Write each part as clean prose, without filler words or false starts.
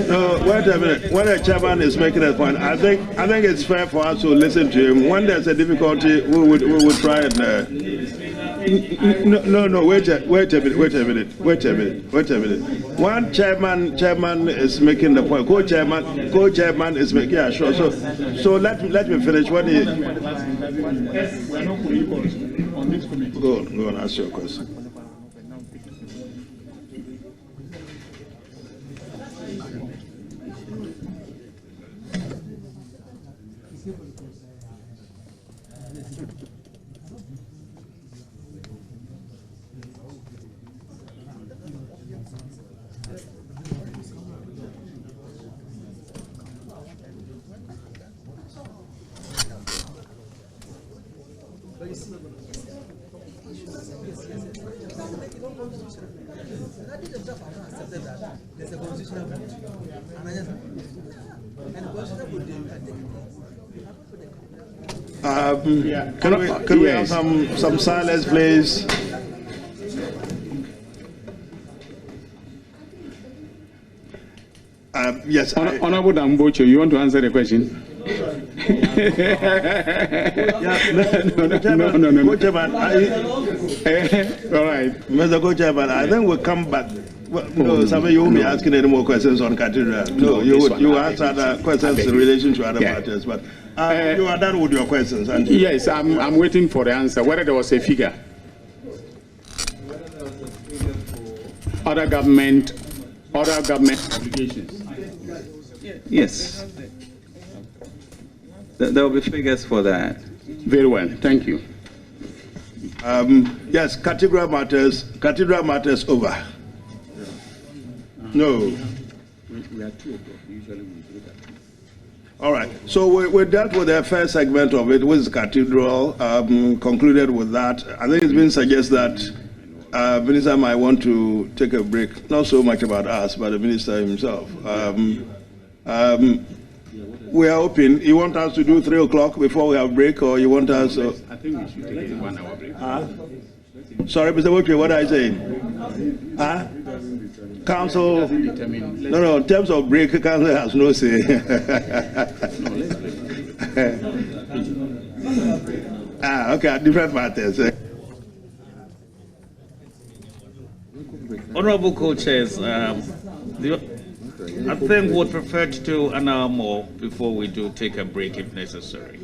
No, wait a minute. When the chairman is making a point, I think it's fair for us to listen to him. When there's a difficulty, we would try it. No. Wait a minute. One chairman is making the point. Co-chairman is making. Yeah, sure. So let me finish. When he go on, ask your question. Can we have some silence, please? Yes. Honorable Dambocho, you want to answer the question? No. Co-chairman, all right. Mr. Co-chairman, I think we'll come back. Well, no, some of you won't be asking any more questions on Cathedral. No, you answer the questions in relation to other matters, but you are done with your questions, aren't you? Yes, I'm waiting for the answer. Whether there was a figure. Other government obligations. Yes. There will be figures for that. Very well, thank you. Yes, Cathedral matters over. No. We are 2 o'clock. Usually we do that. All right. So we dealt with the first segment of it, which is Cathedral. Concluded with that. I think it's been suggested that Minister might want to take a break. Not so much about us, but the Minister himself. We are open. You want us to do 3 o'clock before we have break, or you want us? I think we should take a 1 hour break. Sorry, Mr. Wotre, what are you saying? Council? No. In terms of break, Council has no say. Okay, different matters. Honorable co-chairs, I think we'd prefer to do an hour more before we do take a break if necessary.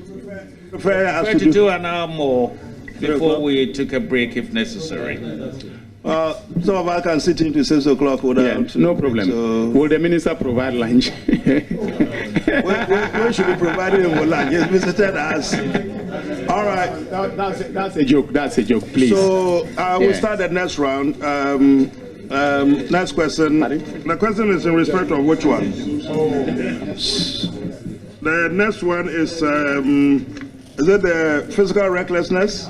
Prefer to do an hour more before we take a break if necessary. Some of us can sit into 6 o'clock without. No problem. So, will the minister provide lunch? we should be providing him with lunch. Yes, visited us. All right. That's a joke. That's a joke, please. So we'll start the next round. Next question. The question is in respect of which one? The next one is it the physical recklessness?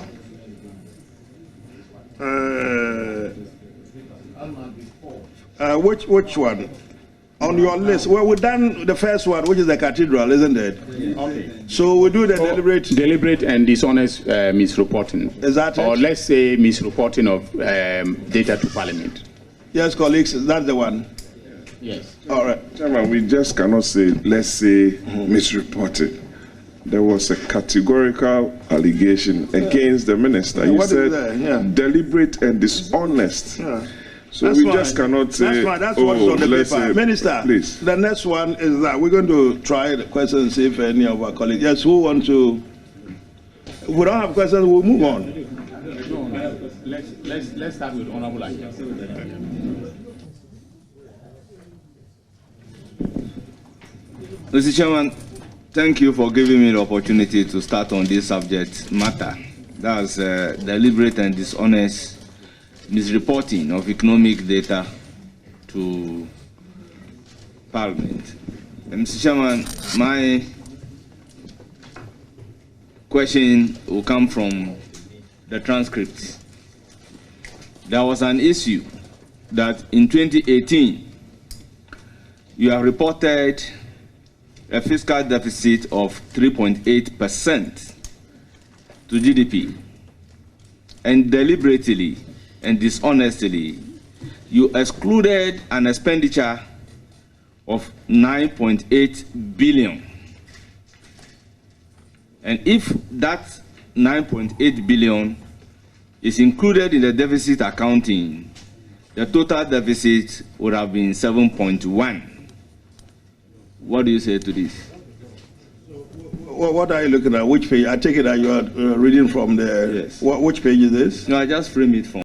Which one? On your list. Well, we've done the first one, which is the Cathedral, isn't it? Okay. So we do the deliberate and dishonest misreporting. Is that it? Or let's say misreporting of data to Parliament. Yes, colleagues, that's the one. Yes. All right. Chairman, we just cannot say, let's say, misreported. There was a categorical allegation against the minister. You said deliberate and dishonest. Yeah. So that's we just cannot say, that's what's on the paper. Minister, please. The next one is that we're going to try the question and see if any of our colleagues, yes, who want to, if we don't have questions, we'll move on. Let's start with Honorable Atta. Mr. Chairman, thank you for giving me the opportunity to start on this subject matter. That's deliberate and dishonest misreporting of economic data to Parliament. Mr. Chairman, my question will come from the transcript. There was an issue that in 2018, you have reported a fiscal deficit of 3.8% to GDP, and deliberately and dishonestly, you excluded an expenditure of 9.8 billion. And if that 9.8 billion is included in the deficit accounting, the total deficit would have been 7.1. What do you say to this? What are you looking at? Which page? I take it that you are reading from the... Yes. Which page is this? No, I just frame it from...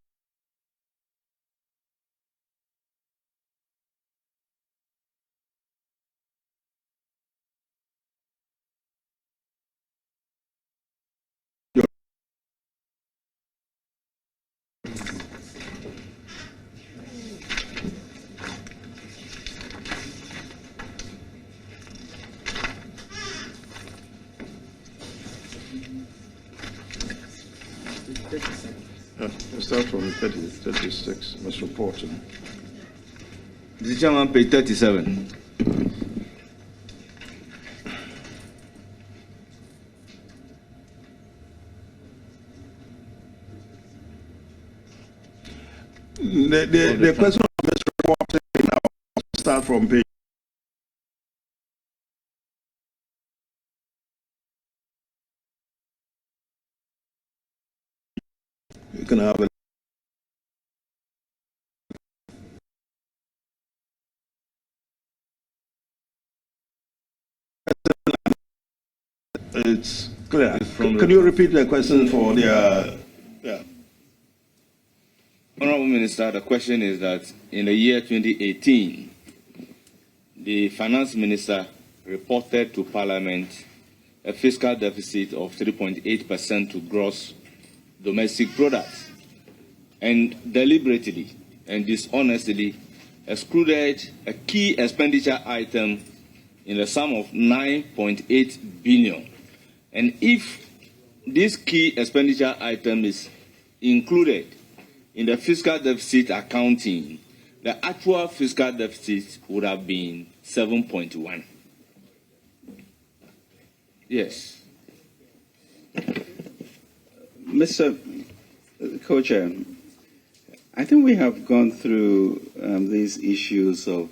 Start from 36, misreporting. Mr. Chairman, page 37. The question of misreporting now start from page. You can have it. It's clear. Can you repeat the question for the... yeah. Honorable Minister, the question is that in the year 2018, the Finance Minister reported to Parliament a fiscal deficit of 3.8% to gross domestic product, and deliberately and dishonestly excluded a key expenditure item in the sum of 9.8 billion. And if this key expenditure item is included in the fiscal deficit accounting, the actual fiscal deficit would have been 7.1. Yes. Mr. Co-Chair, I think we have gone through these issues of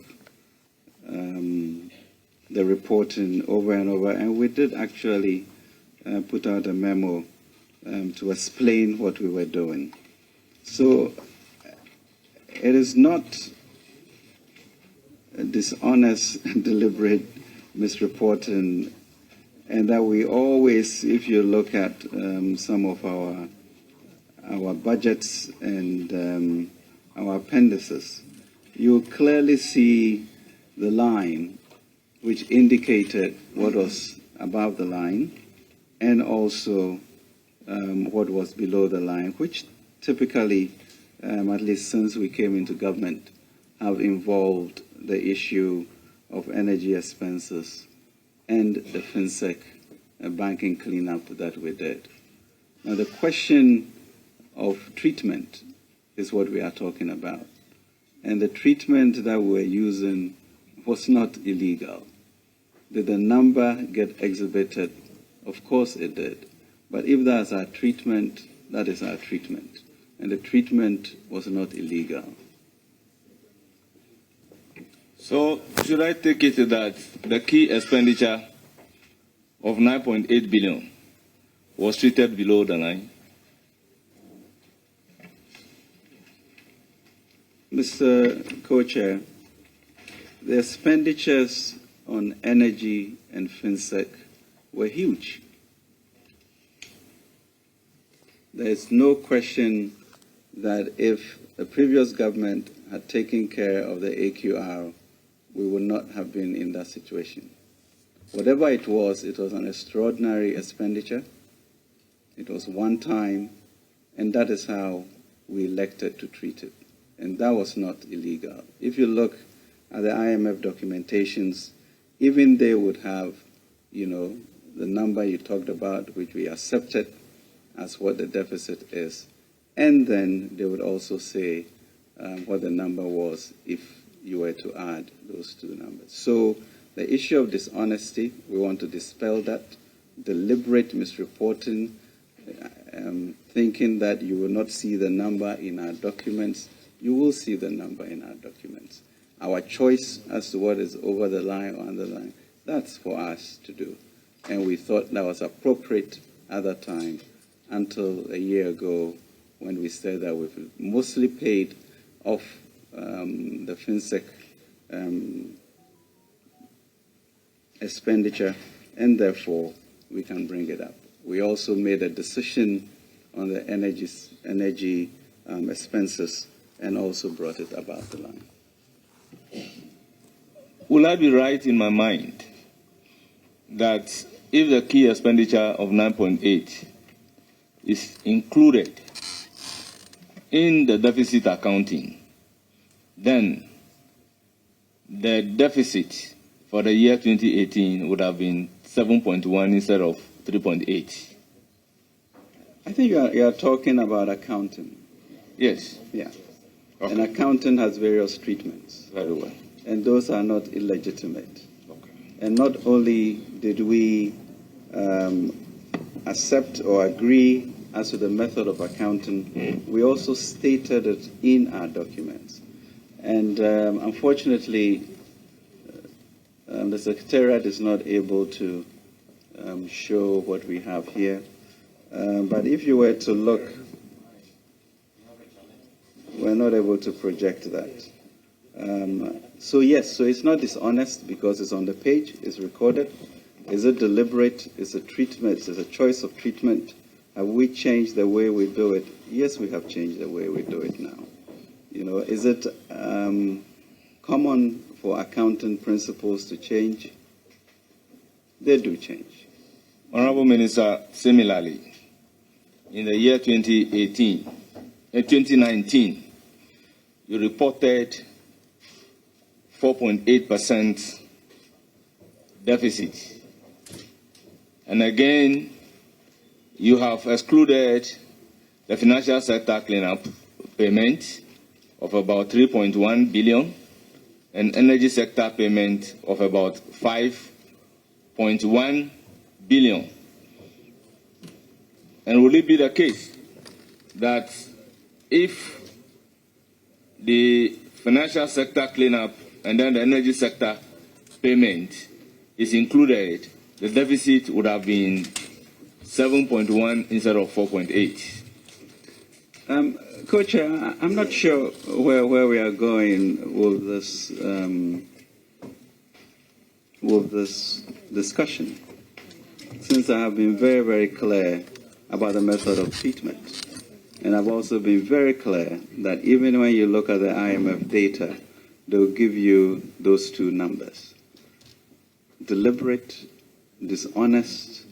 the reporting over and over, and we did actually put out a memo to explain what we were doing. So it is not dishonest, deliberate misreporting, and that we always, if you look at some of our budgets and our appendices, you clearly see the line which indicated what was above the line and also what was below the line, which typically, at least since we came into government, have involved the issue of energy expenses and the FinSec banking cleanup that we did. Now, the question of treatment is what we are talking about. And the treatment that we're using was not illegal. Did the number get exhibited? Of course it did. But if that's our treatment, that is our treatment. And the treatment was not illegal. So should I take it that the key expenditure of 9.8 billion was treated below the line? Mr. Co-Chair, the expenditures on energy and FinSec were huge. There is no question that if the previous government had taken care of the AQR, we would not have been in that situation. Whatever it was an extraordinary expenditure. It was one time, and that is how we elected to treat it. And that was not illegal. If you look at the IMF documentations, even they would have, the number you talked about, which we accepted as what the deficit is. And then they would also say what the number was if you were to add those two numbers. So the issue of dishonesty, we want to dispel that. Deliberate misreporting, thinking that you will not see the number in our documents. You will see the number in our documents. our choice as to what is over the line or under the line, that's for us to do. And we thought that was appropriate at that time until a year ago when we said that we've mostly paid off the FinSec expenditure, and therefore we can bring it up. We also made a decision on the energy expenses and also brought it above the line. Will I be right in my mind that if the key expenditure of 9.8 is included in the deficit accounting, then the deficit for the year 2018 would have been 7.1 instead of 3.8? I think you are talking about accounting. Yes. Yeah. Okay. And accounting has various treatments. Very well. And those are not illegitimate. Okay. And not only did we accept or agree as to the method of accounting, we also stated it in our documents. And unfortunately, the Secretariat is not able to show what we have here. But if you were to look, we're not able to project that. So yes, so it's not dishonest because it's on the page, it's recorded. Is it deliberate? Is it treatment? Is it a choice of treatment? Have we changed the way we do it? Yes, we have changed the way we do it now. You know, is it common for accounting principles to change? They do change. Honorable Minister, similarly, in the year 2019, you reported 4.8% deficit. And again, you have excluded the financial sector cleanup payment of about 3.1 billion and energy sector payment of about 5.1 billion. And will it be the case that if the financial sector cleanup and then the energy sector payment is included, the deficit would have been 7.1 instead of 4.8? Co-Chair, I'm not sure where we are going with this discussion, since I have been very, very clear about the method of treatment. And I've also been very clear that even when you look at the IMF data, they'll give you those two numbers. Deliberate, dishonest,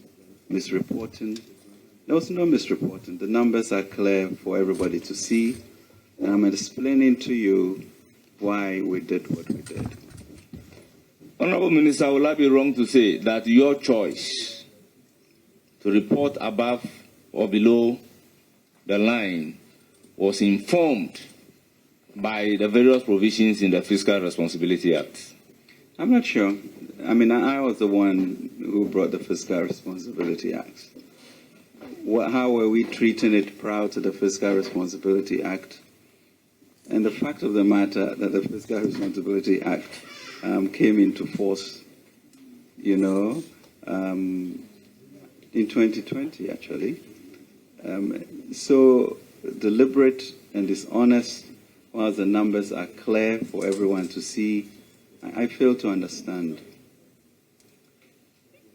misreporting. There was no misreporting. The numbers are clear for everybody to see. And I'm explaining to you why we did what we did. Honorable Minister, will I be wrong to say that your choice to report above or below the line was informed by the various provisions in the Fiscal Responsibility Act? I'm not sure. I mean, I was the one who brought the Fiscal Responsibility Act. How were we treating it prior to the Fiscal Responsibility Act? And the fact of the matter that the Fiscal Responsibility Act came into force, you know, in 2020, actually. So deliberate and dishonest, while the numbers are clear for everyone to see, I fail to understand.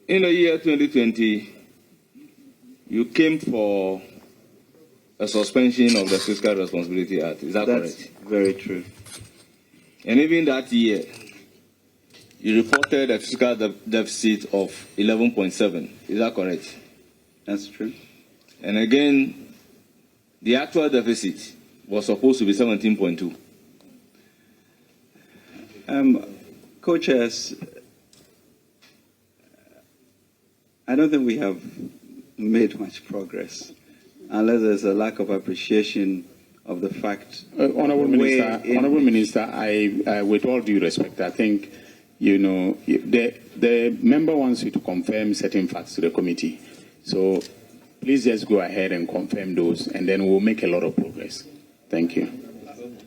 In the year 2020, you came for a suspension of the Fiscal Responsibility Act. Is that correct? That's very true. And even that year, you reported a fiscal deficit of 11.7. Is that correct? That's true. And again, the actual deficit was supposed to be 17.2. Co-chairs, I don't think we have made much progress unless there's a lack of appreciation of the fact. Honorable Minister, I, with all due respect, I think, you know, the member wants you to confirm certain facts to the committee. So please just go ahead and confirm those, and then we'll make a lot of progress. Thank you.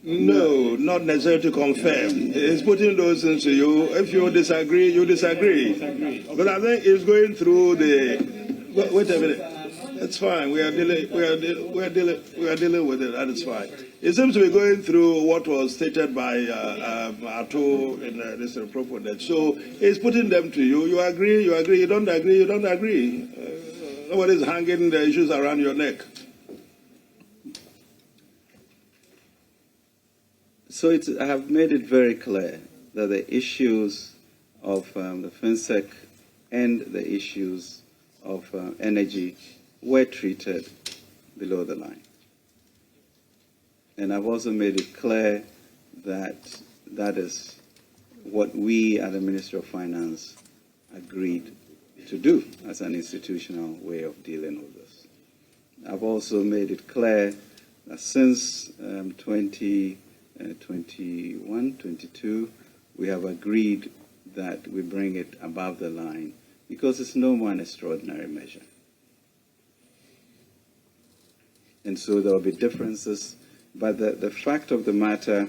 No, not necessarily to confirm. It's putting those into you. If you disagree, you disagree. But I think it's going through the. Wait a minute. That's fine. We are dealing with it. That is fine. It seems to be going through what was stated by Atto in this proponent. So it's putting them to you. You agree. You agree. You don't agree. You don't agree. Nobody's hanging the issues around your neck. So I have made it very clear that the issues of the FinSec and the issues of energy were treated below the line. And I've also made it clear that that is what we at the Ministry of Finance agreed to do as an institutional way of dealing with this. I've also made it clear that since 2021, 22, we have agreed that we bring it above the line because it's no more an extraordinary measure. And so there will be differences, but the fact of the matter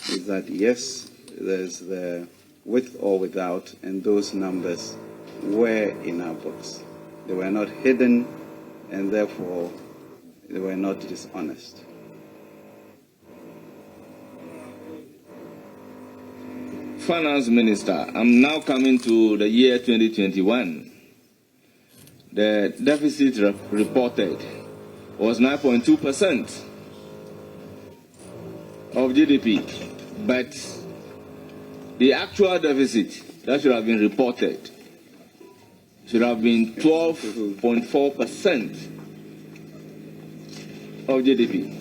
is that yes, there's the with or without, and those numbers were in our books. They were not hidden, and therefore they were not dishonest. Finance Minister, I'm now coming to the year 2021. The deficit reported was 9.2% of GDP, but the actual deficit that should have been reported should have been 12.4% of GDP.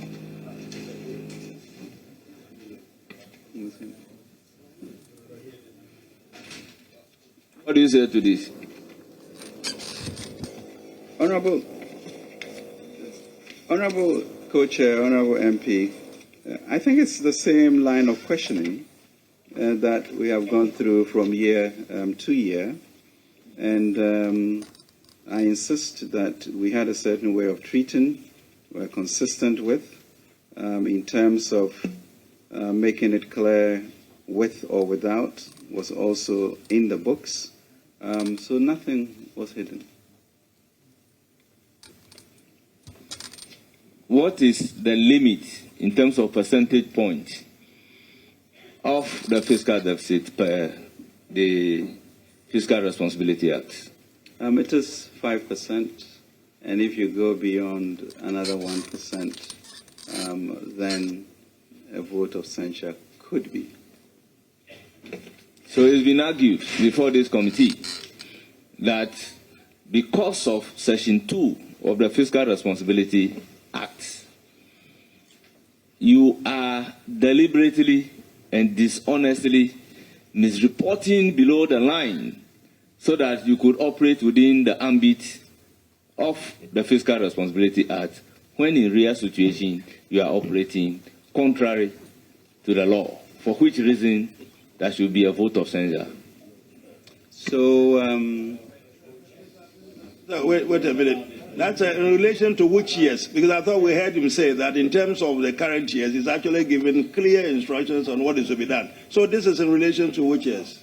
What do you say to this? Honorable Co-Chair, Honorable MP, I think it's the same line of questioning that we have gone through from year to year. And I insist that we had a certain way of treating, we're consistent with, in terms of making it clear with or without was also in the books. So nothing was hidden. What is the limit in terms of percentage points of the fiscal deficit per the Fiscal Responsibility Act? It is 5%, and if you go beyond another 1%, then a vote of censure could be. So it's been argued before this committee that because of Section 2 of the Fiscal Responsibility Act, you are deliberately and dishonestly misreporting below the line so that you could operate within the ambit of the Fiscal Responsibility Act, when in real situation you are operating contrary to the law, for which reason there should be a vote of censure. So, wait a minute. That's in relation to which years? Because I thought we heard him say that in terms of the current years, he's actually given clear instructions on what is to be done. So this is in relation to which years?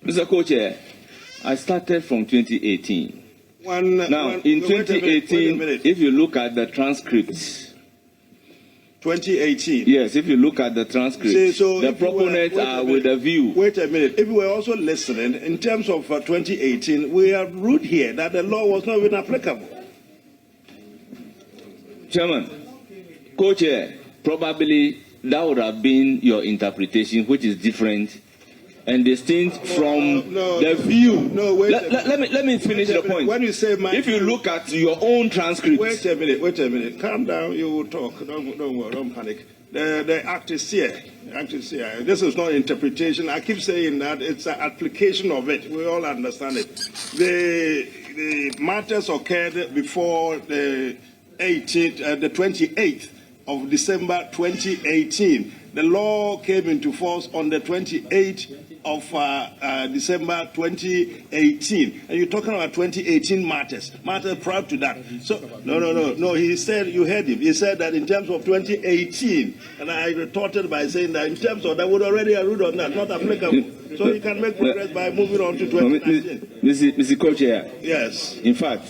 Mr. Co-Chair, I started from 2018. In 2018, if you look at the transcripts, 2018. Yes, if you look at the transcript, so the proponents are with a view. Wait a minute. If we were also listening, in terms of 2018, we have ruled here that the law was not even applicable. Chairman, Co-Chair, probably that would have been your interpretation, which is different and distinct from the view. No, wait. Let me finish the point. When you say if you look at your own transcript. Wait a minute. Calm down. You will talk. Don't worry. Don't panic. The act is here. The act is here. This is not interpretation. I keep saying that it's an application of it. We all understand it. The matters occurred before the 28th of December 2018. The law came into force on the 28th of December 2018. And you're talking about 2018 matters prior to that. So, no, he said, you heard him. He said that in terms of 2018, and I retorted by saying that in terms of that would already have ruled on that, not applicable. So you can make progress by moving on to 2019. Mr. Co-Chair. Yes. In fact,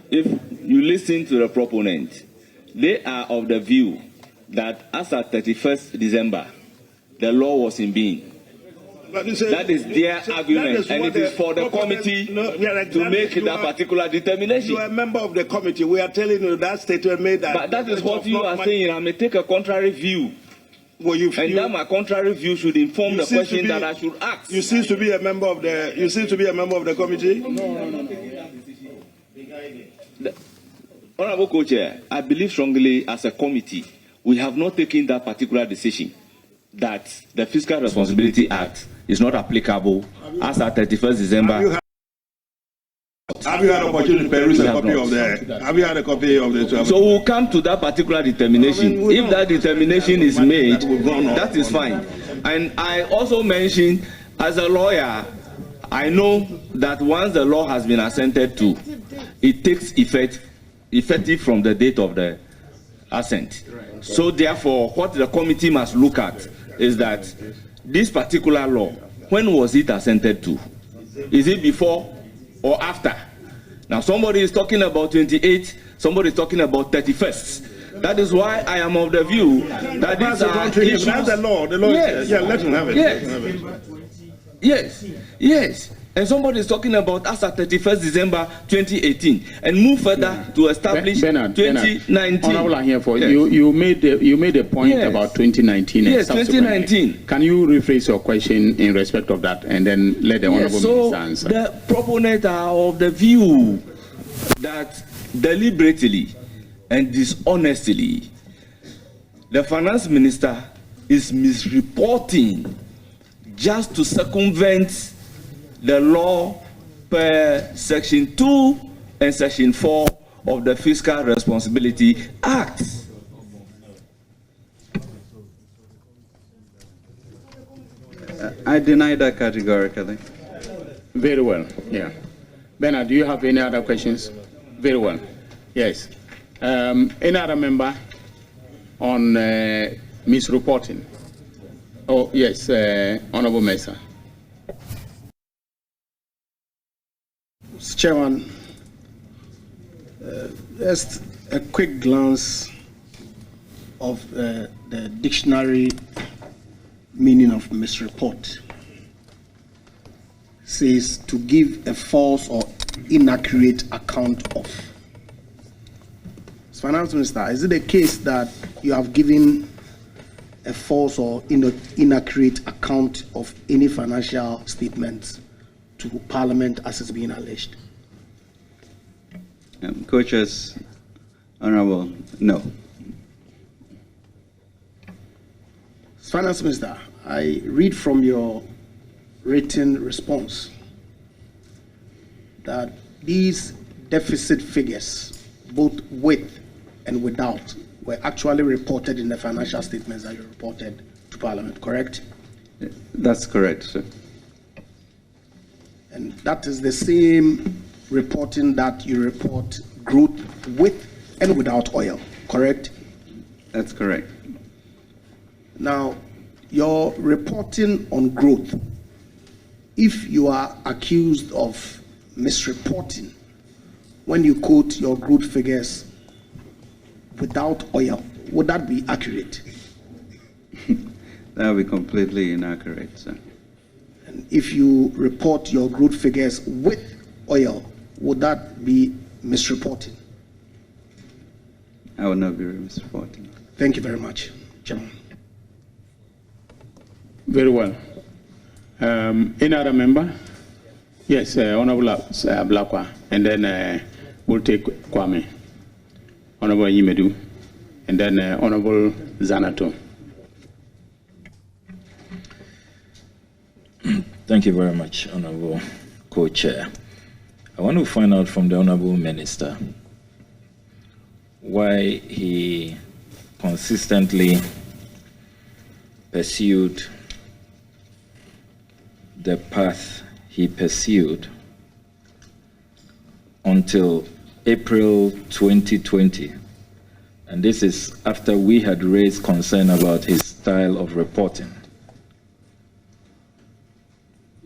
if you listen to the proponent, they are of the view that as at 31st December, the law was in being. That is their argument, and it is for the committee to make that particular determination. You are a member of the committee. We are telling you that statement made that. But that is what you are saying. I may take a contrary view. Well, that my contrary view should inform the question that I should ask. You seem to be a member of the. You seem to be a member of the committee. No. Honorable Co-Chair, I believe strongly as a committee, we have not taken that particular decision that the Fiscal Responsibility Act is not applicable as at 31st December. Have you had opportunity to peruse a copy of the? Have you had a copy of the? So we'll come to that particular determination. If that determination is made, that is fine. And I also mentioned, as a lawyer, I know that once the law has been assented to, it takes effective from the date of the assent. So therefore, what the committee must look at is that this particular law, when was it assented to? Is it before or after? Now somebody is talking about 28, somebody is talking about 31st. That is why I am of the view that these are issues. That's the law. The law. Yes. Yeah, let him have it. Yes. And somebody is talking about us at 31st December 2018 and move further to establish 2019. Honorable Ahiefo, yes. you made a point about 2019. Yes, 2019. Can you rephrase your question in respect of that and then let the Honorable Minister answer? The proponents are of the view that deliberately and dishonestly, the Finance Minister is misreporting just to circumvent the law per Section 2 and Section 4 of the Fiscal Responsibility Act. I deny that categorically. Very well, yeah. Bernard, do you have any other questions? Very well, yes. Any other member on misreporting? Oh, yes, Honorable Mesa. Chairman, just a quick glance of the dictionary meaning of misreport. Says to give a false or inaccurate account of. Finance Minister, is it the case that you have given a false or inaccurate account of any financial statements to Parliament as is being alleged? Co-Chairs, Honorable, no. Finance Minister, I read from your written response that these deficit figures, both with and without, were actually reported in the financial statements that you reported to Parliament, correct? That's correct, sir. And that is the same reporting that you report growth with and without oil, correct? That's correct. Now, your reporting on growth, if you are accused of misreporting when you quote your growth figures without oil, would that be accurate? That would be completely inaccurate, sir. And if you report your growth figures with oil, would that be misreporting? I would not be misreporting. Thank you very much, Chairman. Very well. Any other member? Yes, Honorable Blakwa, and then we'll take Kwame. Honorable Yimedu, and then Honorable Zanato. Thank you very much, Honorable Co-Chair. I want to find out from the Honorable Minister why he consistently pursued the path he pursued until April 2020. And this is after we had raised concern about his style of reporting.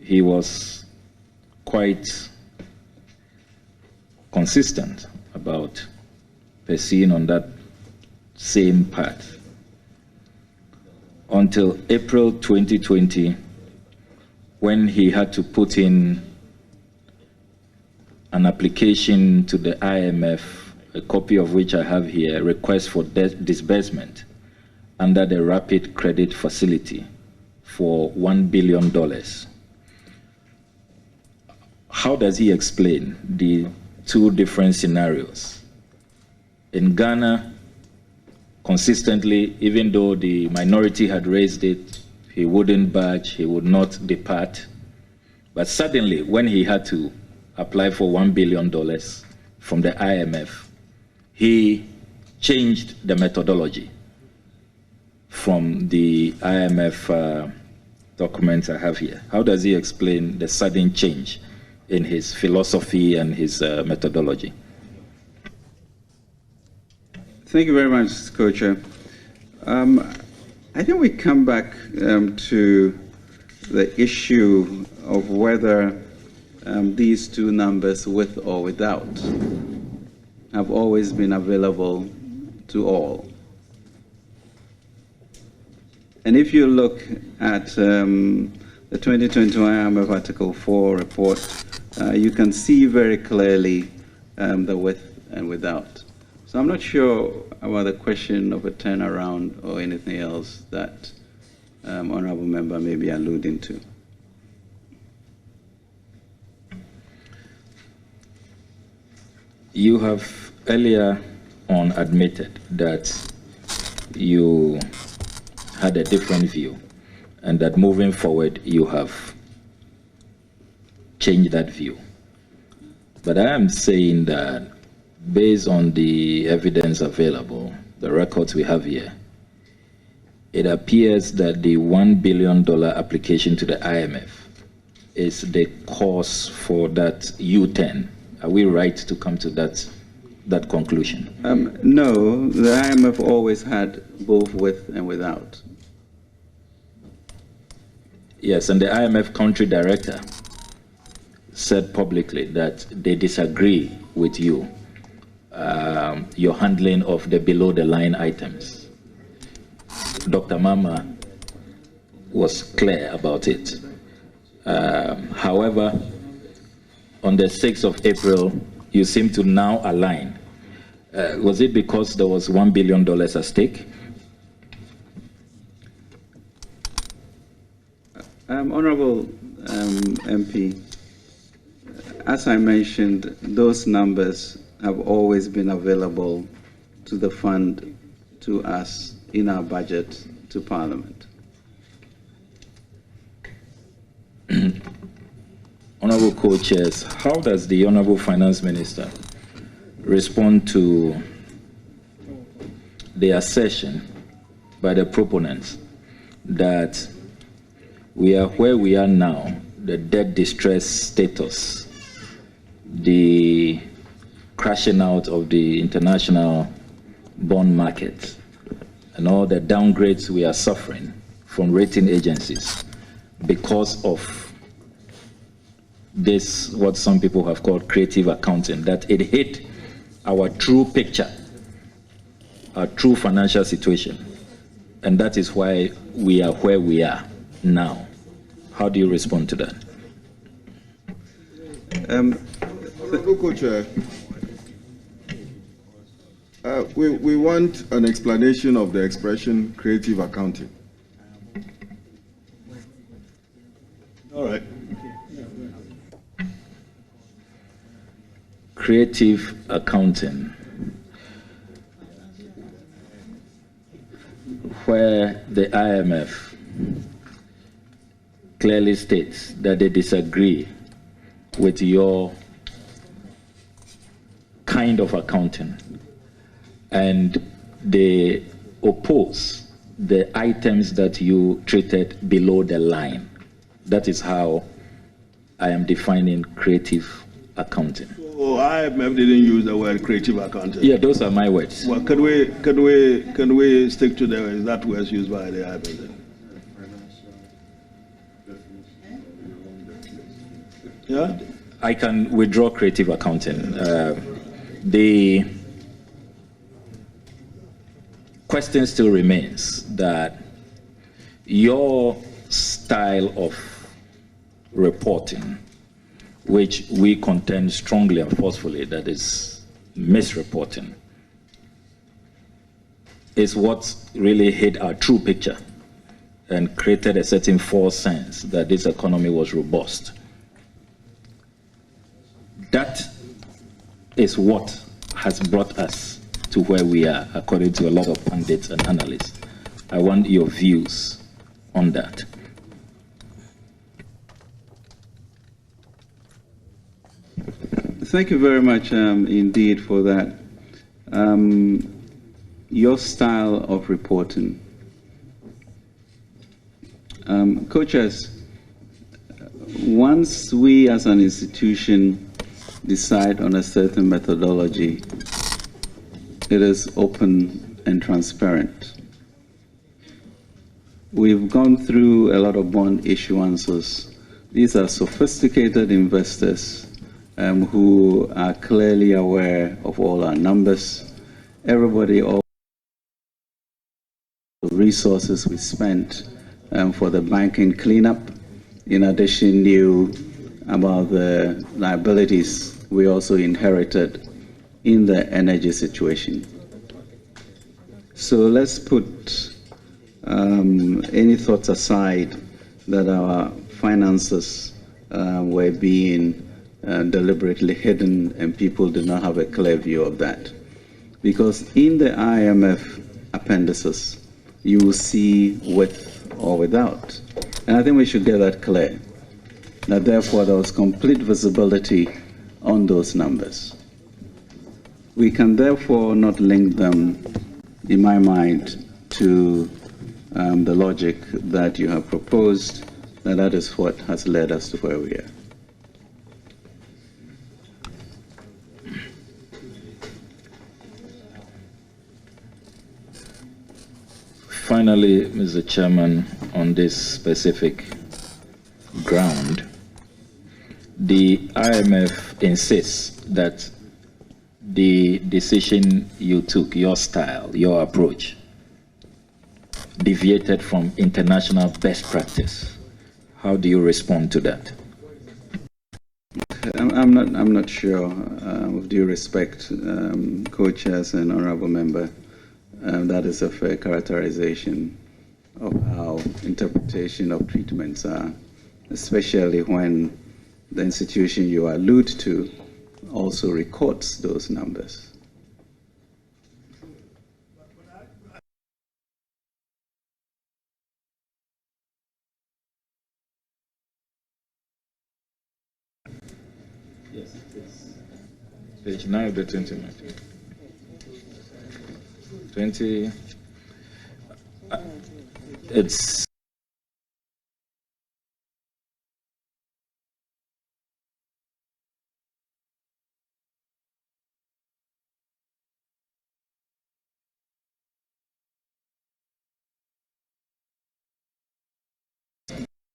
He was quite consistent about pursuing on that same path until April 2020, when he had to put in an application to the IMF, a copy of which I have here, request for disbursement under the Rapid Credit Facility for $1 billion. How does he explain the two different scenarios? In Ghana, consistently, even though the minority had raised it, he wouldn't budge, he would not depart. But suddenly, when he had to apply for $1 billion from the IMF, he changed the methodology from the IMF documents I have here. How does he explain the sudden change in his philosophy and his methodology? Thank you very much, Co-Chair. I think we come back to the issue of whether these two numbers, with or without, have always been available to all. And if you look at the 2021 IMF Article 4 report, you can see very clearly the with and without. So I'm not sure about the question of a turnaround or anything else that Honorable Member may be alluding to. You have earlier on admitted that you had a different view and that moving forward you have changed that view. But I am saying that based on the evidence available, the records we have here, it appears that the $1 billion application to the IMF is the cause for that U-turn. Are we right to come to that conclusion? No, the IMF always had both with and without. Yes, and the IMF country director said publicly that they disagree with you, your handling of the below-the-line items. Dr. Mama was clear about it. However, on the 6th of April, you seem to now align. Was it because there was $1 billion at stake? Honorable MP, as I mentioned, those numbers have always been available to the fund, to us, in our budget, to Parliament. Honorable Co-Chairs, how does the Honorable Finance Minister respond to the assertion by the proponents that we are where we are now, the debt distress status, the crashing out of the international bond market, and all the downgrades we are suffering from rating agencies because of this, what some people have called creative accounting, that it hid our true picture, our true financial situation. And that is why we are where we are now. How do you respond to that? Co-Chair, we want an explanation of the expression creative accounting. All right. Creative accounting, where the IMF clearly states that they disagree with your kind of accounting and they oppose the items that you treated below the line. That is how I am defining creative accounting. Oh, IMF didn't use the word creative accounting. Yeah, those are my words. Well, can we stick to that words used by the IMF? Yeah? I can withdraw creative accounting. The question still remains that your style of reporting, which we contend strongly and forcefully that is misreporting, is what really hid our true picture and created a certain false sense that this economy was robust. That is what has brought us to where we are, according to a lot of pundits and analysts. I want your views on that. Thank you very much indeed for that. Your style of reporting. Coaches, once we as an institution decide on a certain methodology, it is open and transparent. We've gone through a lot of bond issuances. These are sophisticated investors who are clearly aware of all our numbers. Everybody, all the resources we spent for the banking cleanup, in addition knew about the liabilities we also inherited in the energy situation. So let's put any thoughts aside that our finances were being deliberately hidden and people do not have a clear view of that. Because in the IMF appendices, you will see with or without. And I think we should get that clear, that therefore there was complete visibility on those numbers. We can therefore not link them, in my mind, to the logic that you have proposed, and that is what has led us to where we are. Finally, Mr. Chairman, on this specific ground, the IMF insists that the decision you took, your style, your approach, deviated from international best practice. How do you respond to that? I'm not sure, with due respect, co-chairs and honorable member, that is a fair characterization of how interpretation of treatments are, especially when the institution you allude to also records those numbers. Yes, it's page 9 of the 2019. 20, it's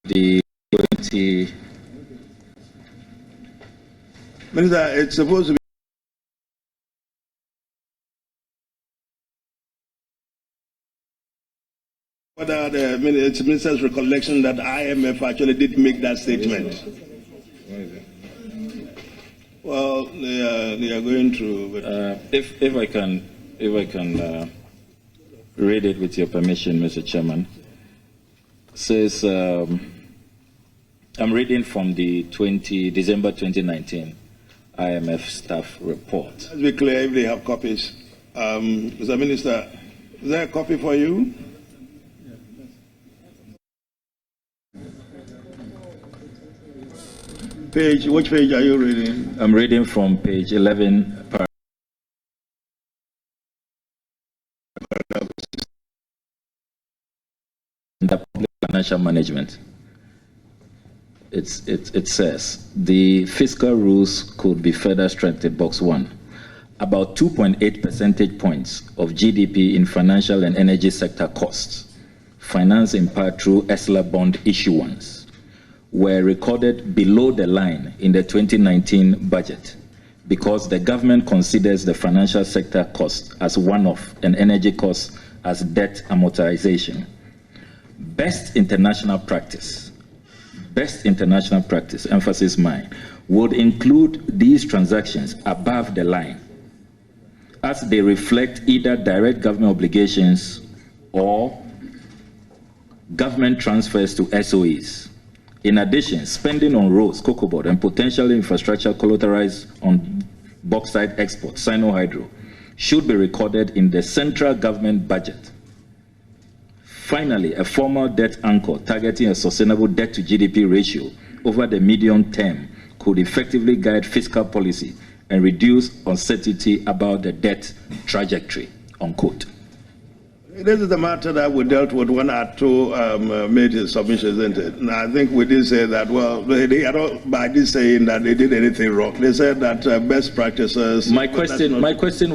the 20. Minister, it's supposed to be. Whether it's Minister's recollection that IMF actually did make that statement. Well, they are going through. But If I can read it with your permission, Mr. Chairman. It says, I'm reading from the December 2019 IMF staff report. Let's be clear if they have copies. Mr. Minister, is there a copy for you? Which page are you reading? I'm reading from page 11, under public financial management, it says the fiscal rules could be further strengthened. Box 1. About 2.8 percentage points of GDP in financial and energy sector costs, financed in part through ESLA bond issuance, were recorded below the line in the 2019 budget because the government considers the financial sector cost as one-off and energy costs as debt amortization. Best international practice, emphasis mine, would include these transactions above the line as they reflect either direct government obligations or government transfers to SOEs. In addition, spending on roads, cocoa board, and potential infrastructure collateralized on bauxite export, Sino-Hydro, should be recorded in the central government budget. Finally, a formal debt anchor targeting a sustainable debt to GDP ratio over the medium term could effectively guide fiscal policy and reduce uncertainty about the debt trajectory, unquote. This is the matter that we dealt with when Atto made his submission, isn't it? And I think we did say that, well, they are not by this saying that they did anything wrong. They said that best practices... My question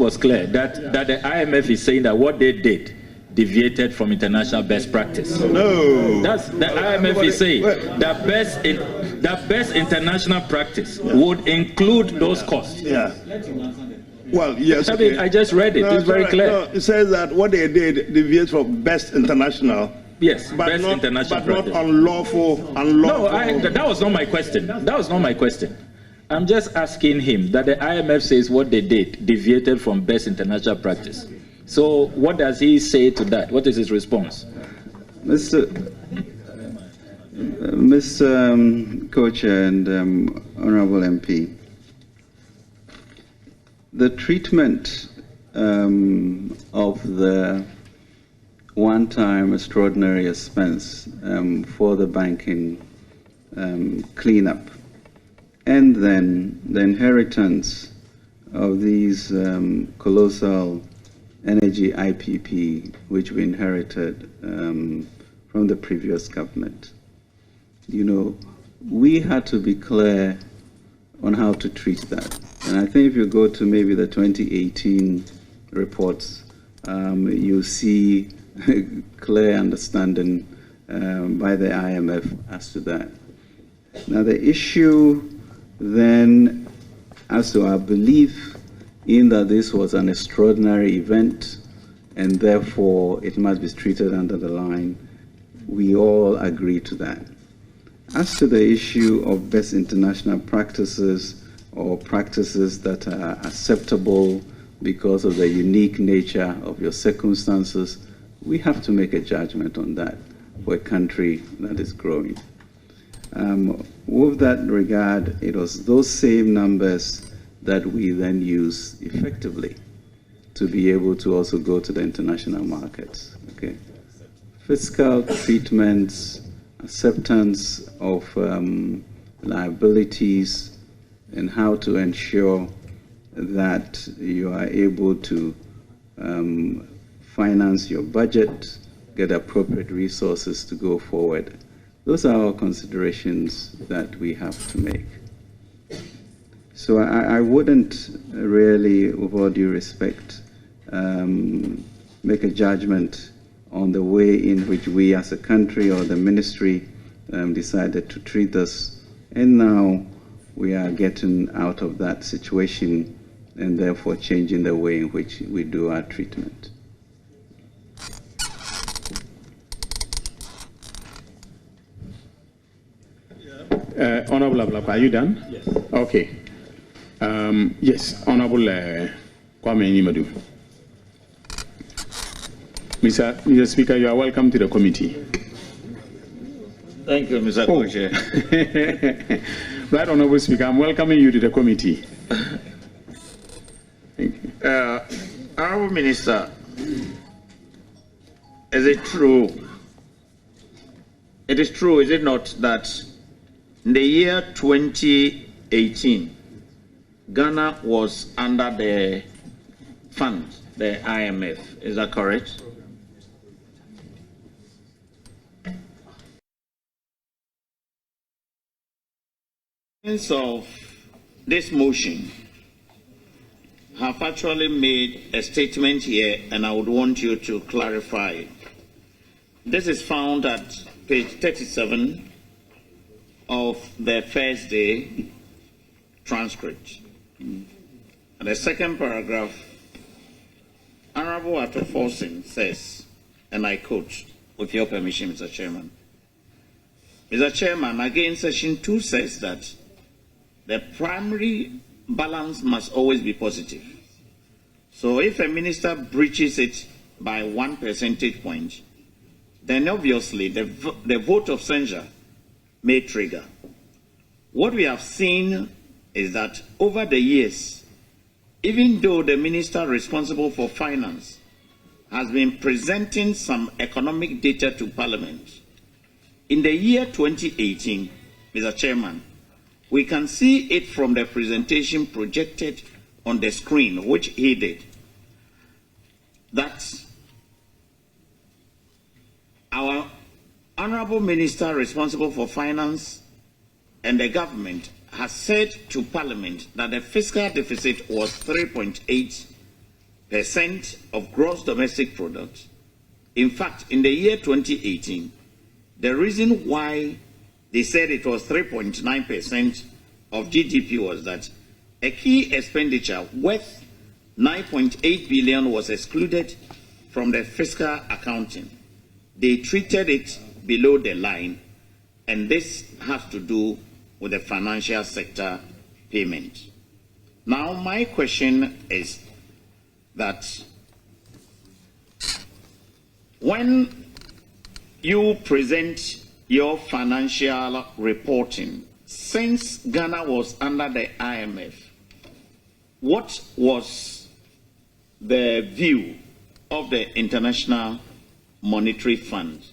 was clear, that the IMF is saying that what they did deviated from international best practice. No. That's the IMF is saying that best international practice would include those costs. Yeah. Well, yes. Okay. I just read it. No, it's very clear. No, it says that what they did deviates from best international. Yes, but best not, international but practice. Not unlawful. No, that was not my question. That was not my question. I'm just asking him that the IMF says what they did deviated from best international practice. So what does he say to that? What is his response? Mr. Co-Chair and Honorable MP, the treatment of the one-time extraordinary expense for the banking cleanup and then the inheritance of these colossal energy IPP, which we inherited from the previous government. You know, we had to be clear on how to treat that. And I think if you go to maybe the 2018 reports, you see clear understanding by the IMF as to that. Now the issue then as to our belief in that this was an extraordinary event and therefore it must be treated under the line, we all agree to that. As to the issue of best international practices or practices that are acceptable because of the unique nature of your circumstances, we have to make a judgment on that for a country that is growing. With that regard, it was those same numbers that we then use effectively to be able to also go to the international markets. Okay, fiscal treatments, acceptance of liabilities, and how to ensure that you are able to finance your budget, get appropriate resources to go forward. Those are our considerations that we have to make. So I wouldn't really, with all due respect, make a judgment on the way in which we as a country or the ministry decided to treat this. And now we are getting out of that situation and therefore changing the way in which we do our treatment. Honorable Ablapa, are you done? Yes. Okay. Yes, Honorable Kwame Nimadu. Mr. Speaker, you are welcome to the committee. Thank you, Mr. Co-Chair. Right, Honorable Speaker, I'm welcoming you to the committee. Thank you. Honorable Minister, is it true? It is true, is it not, that in the year 2018, Ghana was under the fund, the IMF. Is that correct? Of this motion have actually made a statement here, and I would want you to clarify. This is found at page 37 of the first day transcript. And the second paragraph, Honorable Ofori-Atta says, and I quote, with your permission, Mr. Chairman. Mr. Chairman, again, section 2 says that the primary balance must always be positive. So if a minister breaches it by 1 percentage point, then obviously the vote of censure may trigger. What we have seen is that over the years, even though the minister responsible for finance has been presenting some economic data to Parliament, in the year 2018, Mr. Chairman, we can see it from the presentation projected on the screen, which he did, that our Honorable Minister responsible for finance and the government has said to Parliament that the fiscal deficit was 3.8% of gross domestic product. In fact, in the year 2018, the reason why they said it was 3.9% of GDP was that a key expenditure worth 9.8 billion was excluded from the fiscal accounting. They treated it below the line, and this has to do with the financial sector payment. Now, my question is that when you present your financial reporting, since Ghana was under the IMF, what was the view of the International Monetary Fund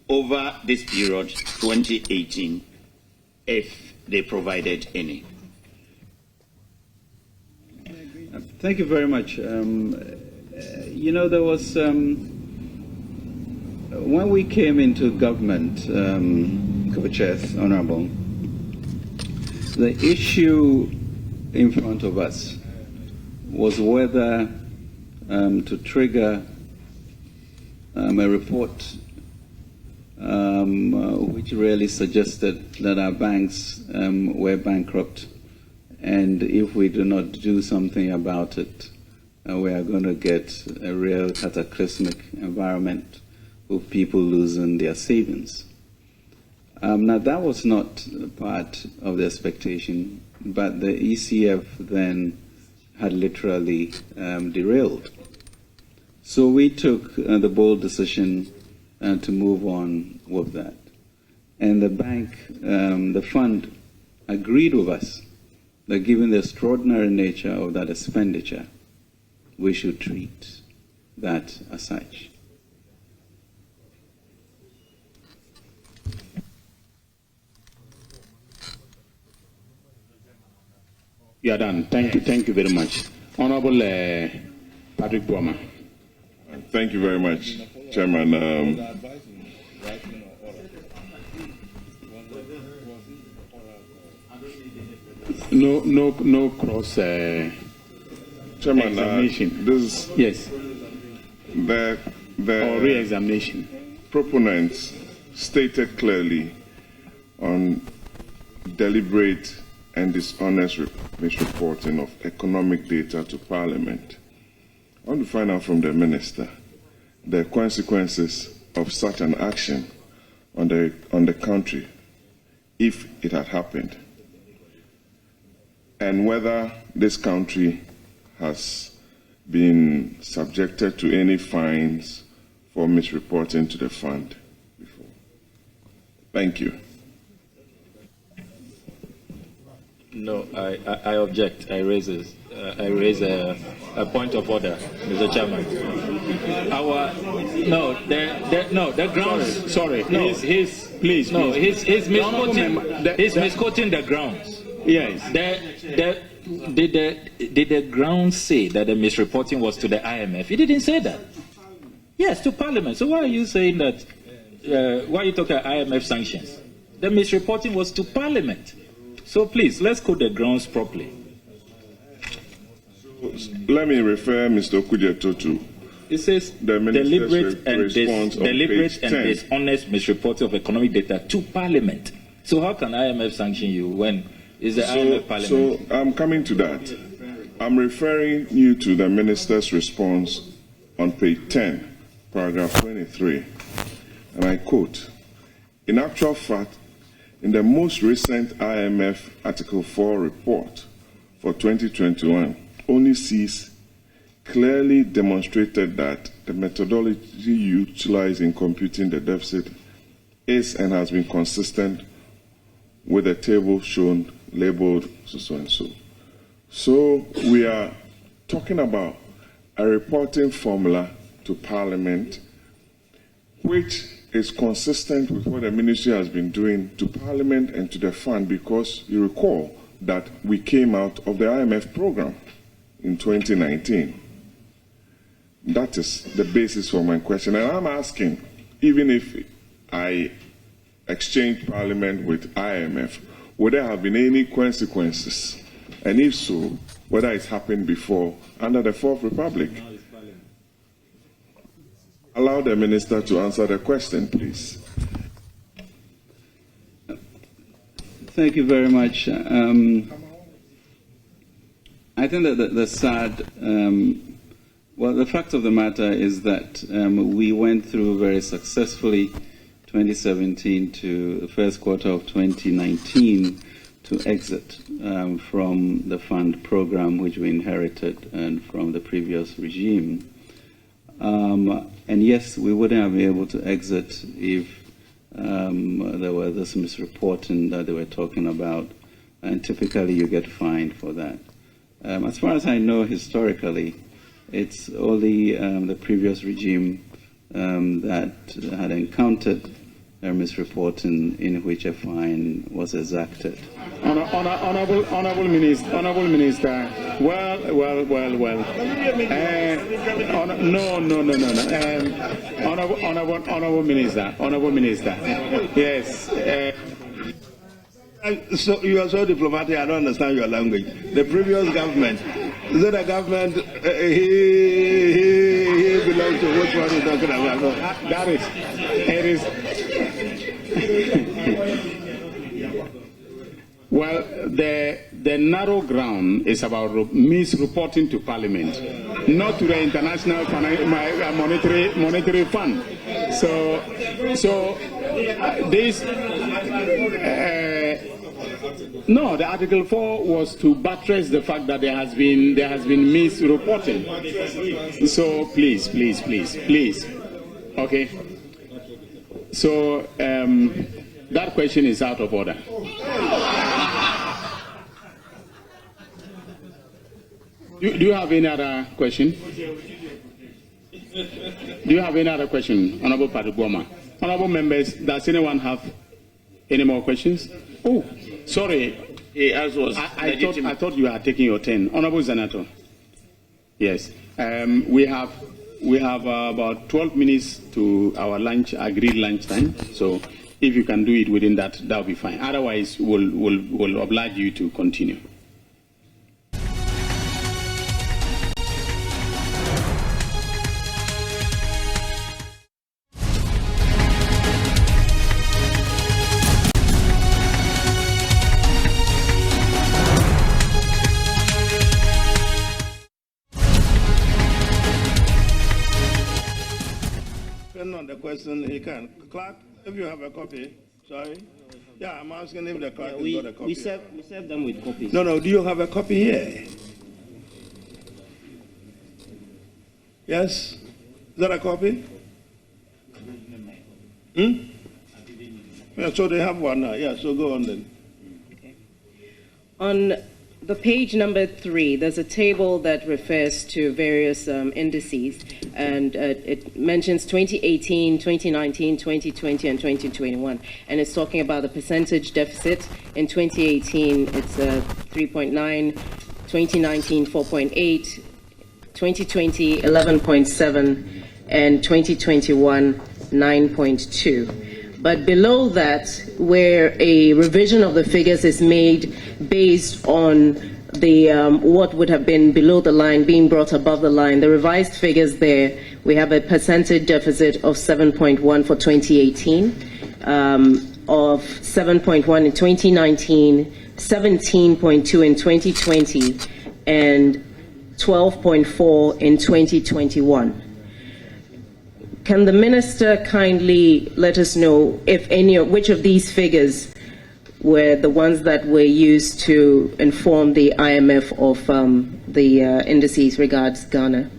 over this period, 2018, if they provided any? Thank you very much. You know, there was, when we came into government, Co-Chairs, Honorable, the issue in front of us was whether to trigger a report which really suggested that our banks were bankrupt, and if we do not do something about it, we are going to get a real cataclysmic environment with people losing their savings. Now, that was not part of the expectation, but the ECF then had literally derailed. So we took the bold decision to move on with that. And the bank, the fund, agreed with us that given the extraordinary nature of that expenditure, we should treat that as such. You are done. Thank you very much. Honorable Patrick Boama. Thank you very much, Chairman. No cross Chairman, examination. This yes. The or re-examination. Proponents stated clearly on deliberate and dishonest misreporting of economic data to Parliament. I want to find out from the Minister the consequences of such an action on the country if it had happened, and whether this country has been subjected to any fines for misreporting to the fund before. Thank you. No, I object. I raise a point of order, Mr. Chairman. The grounds. Sorry. No, he's misquoting the grounds. Yes. Did the grounds say that the misreporting was to the IMF? He didn't say that. Yes, to Parliament. So why are you saying that? Why are you talking about IMF sanctions? The misreporting was to Parliament. So please, let's code the grounds properly. Let me refer Mr. Okujeto to. It says the deliberate and page 10. dishonest misreporting of economic data to Parliament. So how can IMF sanction you when is the IMF Parliament? So I'm coming to that. I'm referring you to the minister's response on page 10, paragraph 23. And I quote, "In actual fact, in the most recent IMF Article 4 report for 2021, only sees clearly demonstrated that the methodology utilized in computing the deficit is and has been consistent with the table shown labeled so and so." So we are talking about a reporting formula to Parliament which is consistent with what the ministry has been doing to Parliament and to the fund, because you recall that we came out of the IMF program in 2019. That is the basis for my question. And I'm asking, even if I exchange Parliament with IMF, would there have been any consequences? And if so, whether it's happened before under the Fourth Republic? Allow the minister to answer the question, please. Thank you very much. I think that the sad, well, the fact of the matter is that we went through very successfully 2017 to the first quarter of 2019 to exit from the fund program which we inherited and from the previous regime. And yes, we wouldn't have been able to exit if there were this misreporting that they were talking about, and typically you get fined for that. As far as I know, historically, it's only the previous regime that had encountered a misreporting in which a fine was exacted. Honorable Minister. Well. No. Honorable Minister. Yes. So you are so diplomatic, I don't understand your language. The previous government, is it a government he belongs to? Which one are you talking about? That is, it is. Well, the narrow ground is about misreporting to Parliament, not to the International Monetary Fund. So this. No, the Article 4 was to buttress the fact that there has been misreporting. So please. Okay. So that question is out of order. Do you have any other question? Do you have any other question, Honorable Padugoma? Honorable members, does anyone have any more questions? Oh, sorry. I thought you were taking your turn. Honorable Zanato. Yes. We have about 12 minutes to our agreed lunch time. So if you can do it within that, that'll be fine. Otherwise, we'll oblige you to continue. On the question, he can. Clerk, if you have a copy, sorry. Yeah, I'm asking if the clerk has got a copy. We serve them with copies. No, do you have a copy here? Yes? Is that a copy? Yeah, so they have one now. Yeah, so go on then. Okay. On the page number 3, there's a table that refers to various indices, and it mentions 2018, 2019, 2020, and 2021. And it's talking about the percentage deficit. In 2018, it's 3.9, 2019, 4.8, 2020, 11.7, and 2021, 9.2. But below that, where a revision of the figures is made based on the what would have been below the line being brought above the line, the revised figures there, we have a percentage deficit of 7.1 for 2018, of 7.1 in 2019, 17.2 in 2020, and 12.4 in 2021. Can the minister kindly let us know if which of these figures were the ones that were used to inform the IMF of the indices regards Ghana?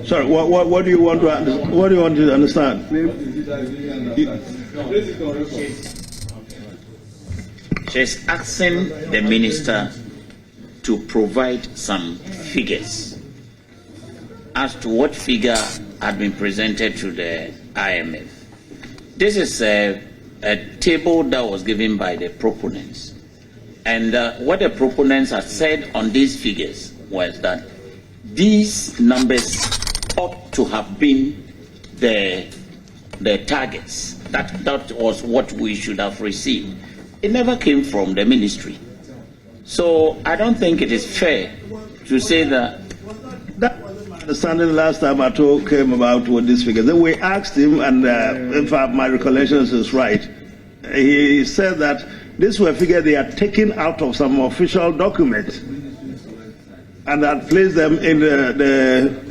Sorry, what do you want to understand? She's asking the minister to provide some figures as to what figure had been presented to the IMF. This is a table that was given by the proponents. And what the proponents had said on these figures was that these numbers ought to have been the targets. That was what we should have received. It never came from the ministry. So I don't think it is fair to say that. That wasn't my understanding last time Ato came about with these figures. Then we asked him, and if my recollection is right, he said that these were figures they had taken out of some official document and had placed them in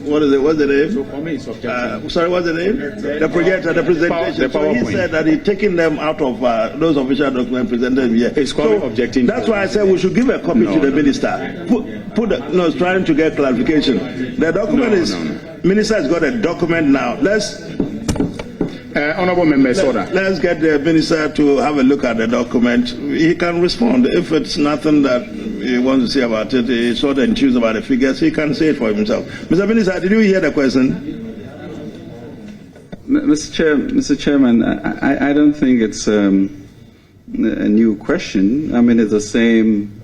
what's the name? Sorry, what's the name? The projector, the presentation. So he said that he'd taken them out of those official documents presented here. It's called objecting. That's why I said we should give a copy to the minister. It's trying to get clarification. The document minister has got a document now. Honorable Member Soda. Let's get the minister to have a look at the document. He can respond. If it's nothing that he wants to say about it, he's sort of enthused about the figures, he can say it for himself. Mr. Minister, did you hear the question? Mr. Chairman, I don't think it's a new question. I mean, it's the same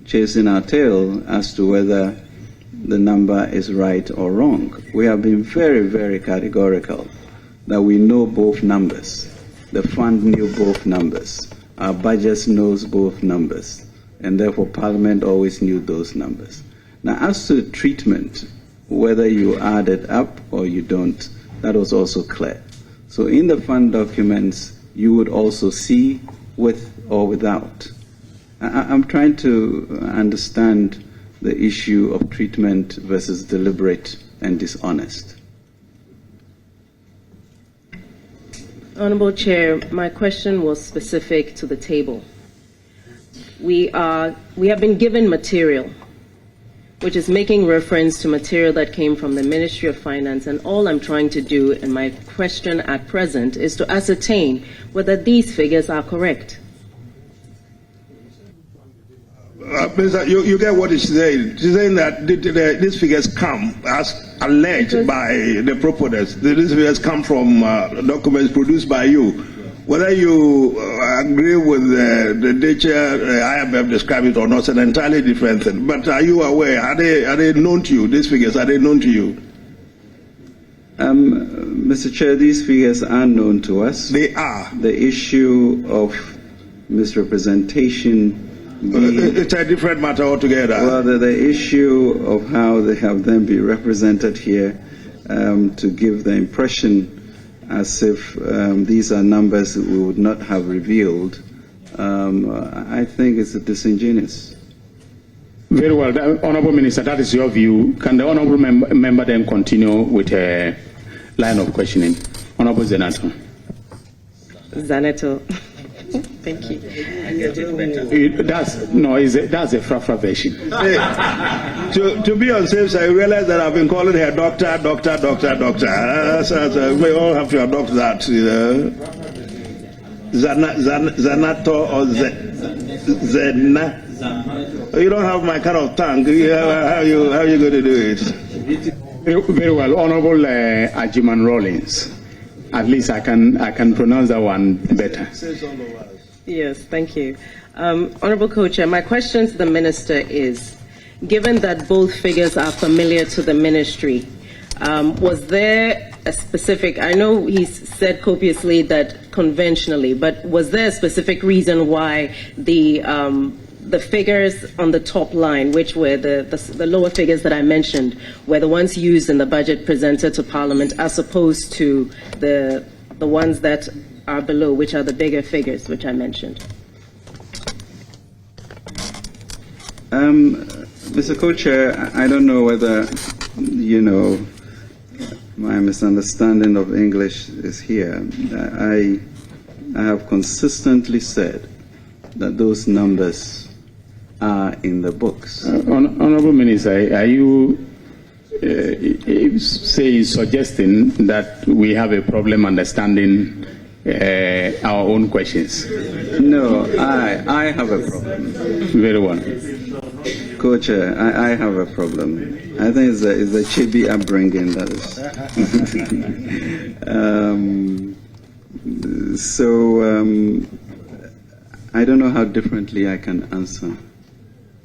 chasing our tail as to whether the number is right or wrong. We have been very, very categorical that we know both numbers. The fund knew both numbers. Our budget knows both numbers. And therefore, Parliament always knew those numbers. Now, as to the treatment, whether you add it up or you don't, that was also clear. So in the fund documents, you would also see with or without. I'm trying to understand the issue of treatment versus deliberate and dishonest. Honourable Chair, my question was specific to the table. We have been given material, which is making reference to material that came from the Ministry of Finance, and all I'm trying to do in my question at present is to ascertain whether these figures are correct. Minister, you get what he's saying. She's saying that these figures come as alleged by the proponents. These figures come from documents produced by you. Whether you agree with the nature IMF described it or not, it's an entirely different thing. But are you aware? Are they known to you? These figures, are they known to you? Mr. Chair, these figures are known to us. They are. The issue of misrepresentation. It's a different matter altogether. Well, the issue of how they have then been represented here to give the impression as if these are numbers we would not have revealed, I think it's disingenuous. Very well. Honourable Minister, that is your view. Can the Honourable member then continue with a line of questioning? Honourable Zanato. Zanato. Thank you. I get it better. That's a Frafra version. To be on safe side, I realize that I've been calling her doctor. We all have to adopt that. Zanato or Zena. You don't have my kind of tongue. How are you going to do it? Very well. Honourable Ajiman Rawlings. At least I can pronounce that one better. Yes, thank you. Honorable Co-Chair, my question to the Minister is, given that both figures are familiar to the Ministry, was there a specific, I know he said copiously that conventionally, but was there a specific reason why the figures on the top line, which were the lower figures that I mentioned, were the ones used in the budget presented to Parliament, as opposed to the ones that are below, which are the bigger figures, which I mentioned? Mr. Co-Chair, I don't know whether, my misunderstanding of English is here. I have consistently said that those numbers are in the books. Honorable Minister, are you suggesting that we have a problem understanding our own questions? No, I have a problem. Very well. Co-Chair, I have a problem. I think it's the Chibi upbringing that is. I don't know how differently I can answer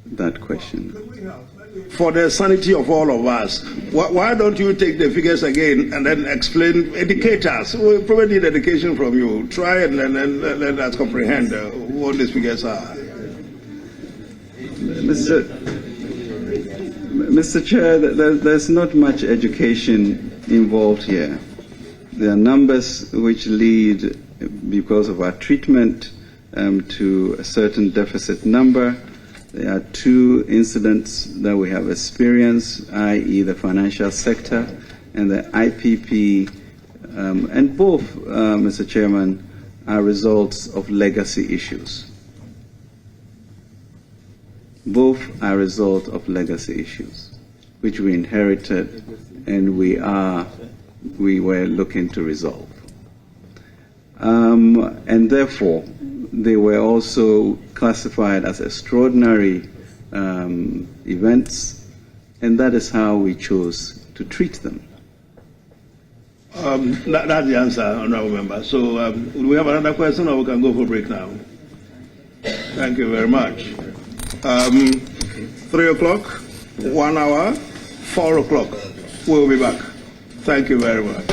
that question. For the sanity of all of us, why don't you take the figures again and then explain, educate us? We probably need education from you. Try and let us comprehend what these figures are. Mr. Chair, there's not much education involved here. There are numbers which lead, because of our treatment, to a certain deficit number. There are two incidents that we have experienced, i.e. the financial sector and the IPP, and both, Mr. Chairman, are results of legacy issues. Both are result of legacy issues, which we inherited and we were looking to resolve. And therefore, they were also classified as extraordinary events, and that is how we chose to treat them. That's the answer, honorable member. So do we have another question, or we can go for break now? Thank you very much. 3 o'clock, 1 hour, 4 o'clock. We'll be back. Thank you very much.